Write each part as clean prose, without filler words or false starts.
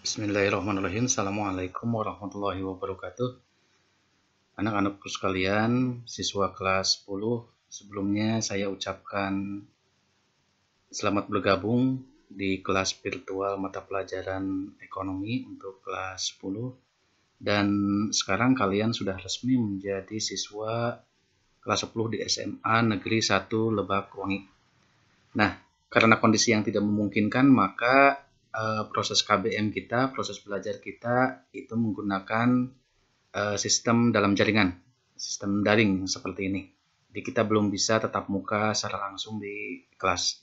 Bismillahirrahmanirrahim. Assalamualaikum warahmatullahi wabarakatuh. Anak-anakku sekalian, siswa kelas 10, sebelumnya saya ucapkan selamat bergabung di kelas virtual mata pelajaran ekonomi untuk kelas 10. Dan sekarang kalian sudah resmi menjadi siswa kelas 10 di SMA Negeri 1 Lebak Wangi. Nah, karena kondisi yang tidak memungkinkan, maka proses KBM kita, proses belajar kita itu menggunakan sistem dalam jaringan, sistem daring seperti ini. Jadi kita belum bisa tatap muka secara langsung di kelas.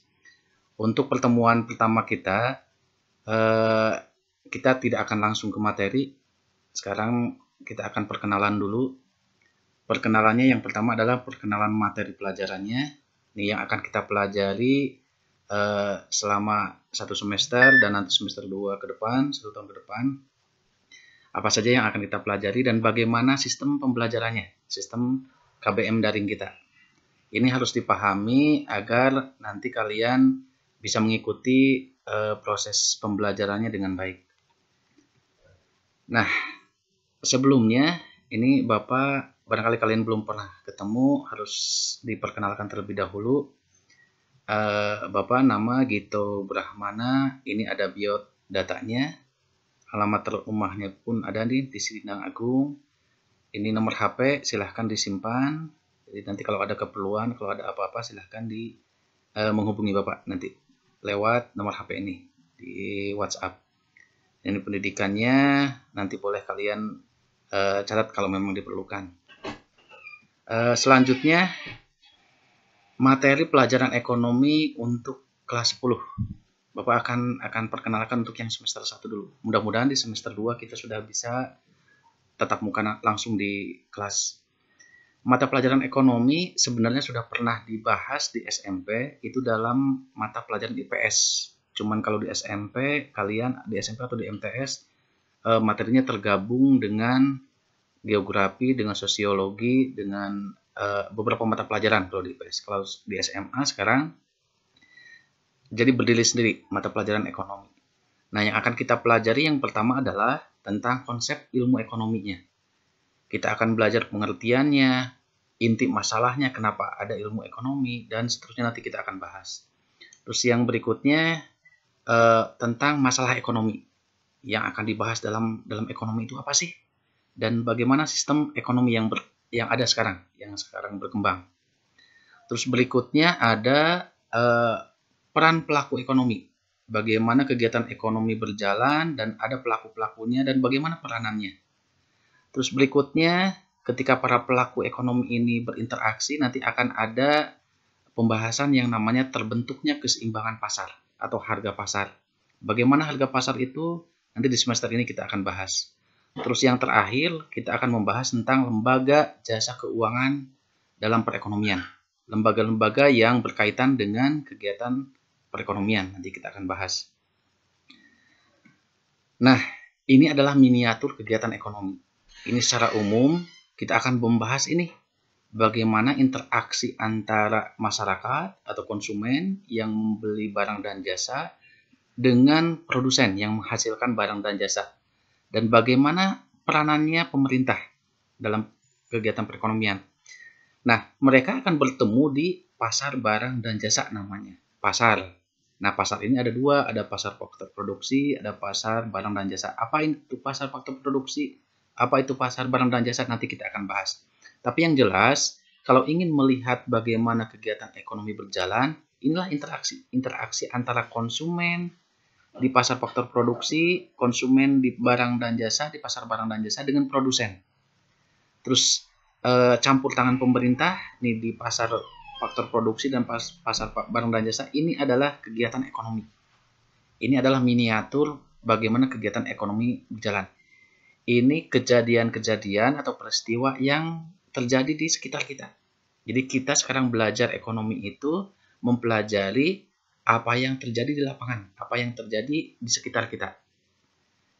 Untuk pertemuan pertama kita, kita tidak akan langsung ke materi. Sekarang kita akan perkenalan dulu. Perkenalannya yang pertama adalah perkenalan materi pelajarannya. Ini yang akan kita pelajari selama satu semester dan nanti semester 2 ke depan, 1 tahun ke depan. Apa saja yang akan kita pelajari dan bagaimana sistem pembelajarannya, sistem KBM daring kita. Ini harus dipahami agar nanti kalian bisa mengikuti proses pembelajarannya dengan baik. Nah, sebelumnya ini Bapak, barangkali kalian belum pernah ketemu, harus diperkenalkan terlebih dahulu. Bapak nama Gito Brahmana, ini ada biodatanya, alamat rumahnya pun ada nih di Sindang Agung. Ini nomor HP, silahkan disimpan. Jadi nanti kalau ada keperluan, kalau ada apa-apa silahkan menghubungi Bapak nanti lewat nomor HP ini di WhatsApp. Ini pendidikannya nanti boleh kalian catat kalau memang diperlukan. Selanjutnya materi pelajaran ekonomi untuk kelas 10. Bapak akan perkenalkan untuk yang semester 1 dulu. Mudah-mudahan di semester 2 kita sudah bisa tatap muka langsung di kelas. Mata pelajaran ekonomi sebenarnya sudah pernah dibahas di SMP, itu dalam mata pelajaran IPS. Cuman kalau di SMP, kalian di SMP atau di MTS, materinya tergabung dengan geografi, dengan sosiologi, dengan beberapa mata pelajaran kalau di IPS. Kalau di SMA sekarang jadi berdiri sendiri mata pelajaran ekonomi. Nah, yang akan kita pelajari yang pertama adalah tentang konsep ilmu ekonominya. Kita akan belajar pengertiannya, inti masalahnya, kenapa ada ilmu ekonomi, dan seterusnya nanti kita akan bahas. Terus yang berikutnya tentang masalah ekonomi. Yang akan dibahas dalam ekonomi itu apa sih? Dan bagaimana sistem ekonomi yang ada sekarang, yang sekarang berkembang. Terus berikutnya ada peran pelaku ekonomi. Bagaimana kegiatan ekonomi berjalan dan ada pelaku-pelakunya dan bagaimana peranannya. Terus berikutnya ketika para pelaku ekonomi ini berinteraksi nanti akan ada pembahasan yang namanya terbentuknya keseimbangan pasar atau harga pasar. Bagaimana harga pasar itu nanti di semester ini kita akan bahas. Terus yang terakhir kita akan membahas tentang lembaga jasa keuangan dalam perekonomian. Lembaga-lembaga yang berkaitan dengan kegiatan perekonomian nanti kita akan bahas. Nah, ini adalah miniatur kegiatan ekonomi. Ini secara umum kita akan membahas ini bagaimana interaksi antara masyarakat atau konsumen yang membeli barang dan jasa dengan produsen yang menghasilkan barang dan jasa. Dan bagaimana peranannya pemerintah dalam kegiatan perekonomian. Nah, mereka akan bertemu di pasar barang dan jasa namanya. Pasar. Nah, pasar ini ada dua, ada pasar faktor produksi, ada pasar barang dan jasa. Apa itu pasar faktor produksi? Apa itu pasar barang dan jasa? Nanti kita akan bahas. Tapi yang jelas, kalau ingin melihat bagaimana kegiatan ekonomi berjalan, inilah interaksi antara konsumen di pasar faktor produksi, konsumen di barang dan jasa, di pasar barang dan jasa dengan produsen. Terus campur tangan pemerintah nih di pasar faktor produksi dan pasar barang dan jasa, ini adalah kegiatan ekonomi. Ini adalah miniatur bagaimana kegiatan ekonomi berjalan. Ini kejadian-kejadian atau peristiwa yang terjadi di sekitar kita. Jadi kita sekarang belajar ekonomi itu mempelajari apa yang terjadi di lapangan, apa yang terjadi di sekitar kita.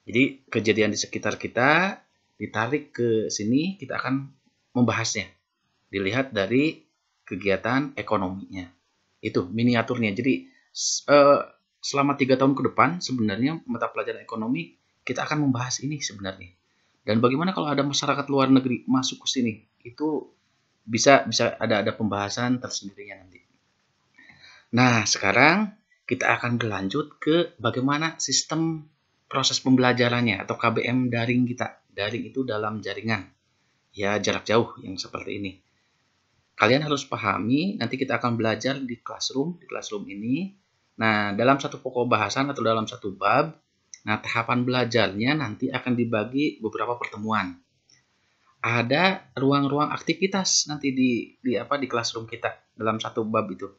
Jadi kejadian di sekitar kita ditarik ke sini, kita akan membahasnya. Dilihat dari kegiatan ekonominya. Itu miniaturnya. Jadi selama 3 tahun ke depan sebenarnya mata pelajaran ekonomi kita akan membahas ini sebenarnya. Dan bagaimana kalau ada masyarakat luar negeri masuk ke sini? Itu bisa ada pembahasan tersendirinya nanti. Nah, sekarang kita akan berlanjut ke bagaimana sistem proses pembelajarannya atau KBM daring kita. Daring itu dalam jaringan, ya jarak jauh yang seperti ini. Kalian harus pahami, nanti kita akan belajar di classroom ini. Nah, dalam satu pokok bahasan atau dalam satu bab, nah tahapan belajarnya nanti akan dibagi beberapa pertemuan. Ada ruang-ruang aktivitas nanti di classroom kita dalam satu bab itu.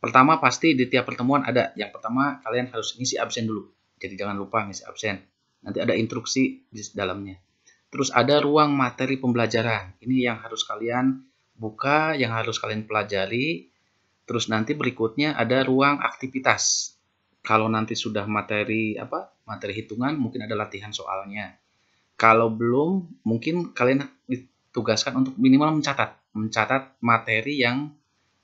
Pertama pasti di tiap pertemuan ada. Yang pertama kalian harus ngisi absen dulu. Jadi jangan lupa ngisi absen. Nanti ada instruksi di dalamnya. Terus ada ruang materi pembelajaran. Ini yang harus kalian buka, yang harus kalian pelajari. Terus nanti berikutnya ada ruang aktivitas. Kalau nanti sudah materi hitungan, mungkin ada latihan soalnya. Kalau belum, mungkin kalian ditugaskan untuk minimal mencatat materi yang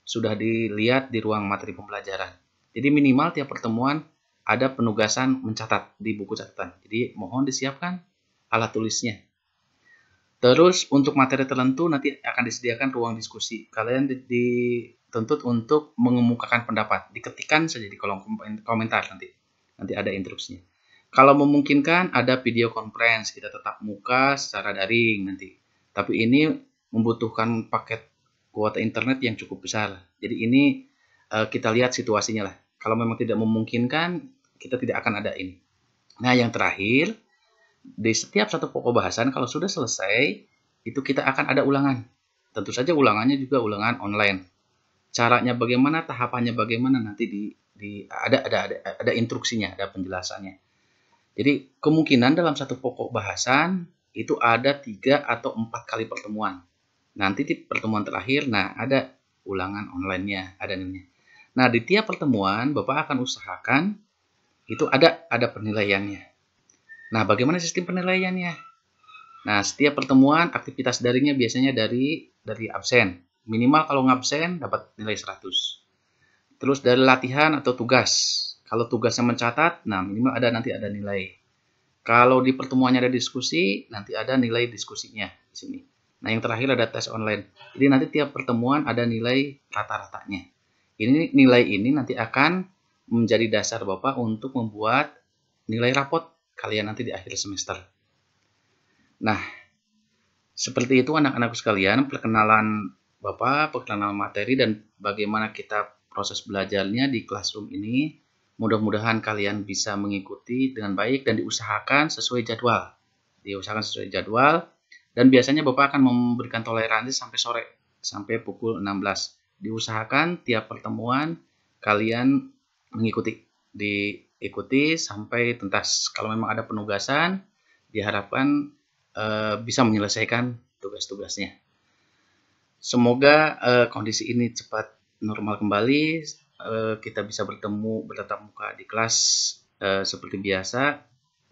sudah dilihat di ruang materi pembelajaran. Jadi minimal tiap pertemuan ada penugasan mencatat di buku catatan. Jadi mohon disiapkan alat tulisnya. Terus untuk materi tertentu nanti akan disediakan ruang diskusi. Kalian dituntut untuk mengemukakan pendapat. Diketikkan saja di kolom komentar nanti. Nanti ada instruksinya. Kalau memungkinkan ada video conference, kita tetap muka secara daring nanti. Tapi ini membutuhkan paket kuota internet yang cukup besar. Jadi ini kita lihat situasinya lah. Kalau memang tidak memungkinkan, kita tidak akan ada ini. Nah, yang terakhir, di setiap satu pokok bahasan kalau sudah selesai, itu kita akan ada ulangan. Tentu saja ulangannya juga ulangan online. Caranya bagaimana, tahapannya bagaimana nanti ada instruksinya, ada penjelasannya. Jadi kemungkinan dalam satu pokok bahasan itu ada 3 atau 4 kali pertemuan. Nanti di pertemuan terakhir, nah ada ulangan online-nya, ada namanya. Nah, di tiap pertemuan Bapak akan usahakan itu ada penilaiannya. Nah, bagaimana sistem penilaiannya? Nah, setiap pertemuan aktivitas daringnya biasanya dari absen. Minimal kalau ngabsen dapat nilai 100. Terus dari latihan atau tugas. Kalau tugasnya mencatat, nah minimal nanti ada nilai. Kalau di pertemuannya ada diskusi, nanti ada nilai diskusinya di sini. Nah, yang terakhir ada tes online. Jadi nanti tiap pertemuan ada nilai rata-ratanya. Nilai ini nanti akan menjadi dasar Bapak untuk membuat nilai rapot kalian nanti di akhir semester. Nah, seperti itu anak-anakku sekalian, perkenalan Bapak, perkenalan materi dan bagaimana kita proses belajarnya di classroom ini. Mudah-mudahan kalian bisa mengikuti dengan baik dan diusahakan sesuai jadwal. Dan biasanya Bapak akan memberikan toleransi sampai sore, sampai pukul 16. Diusahakan tiap pertemuan kalian diikuti sampai tuntas. Kalau memang ada penugasan, diharapkan bisa menyelesaikan tugas-tugasnya. Semoga kondisi ini cepat normal kembali. Kita bisa bertatap muka di kelas seperti biasa.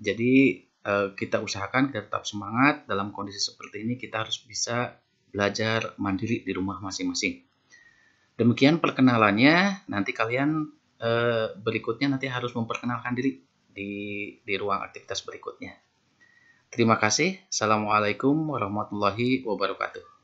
Jadi kita usahakan kita tetap semangat dalam kondisi seperti ini. Kita harus bisa belajar mandiri di rumah masing-masing. Demikian perkenalannya. Nanti kalian berikutnya nanti harus memperkenalkan diri di ruang aktivitas berikutnya. Terima kasih. Assalamualaikum warahmatullahi wabarakatuh.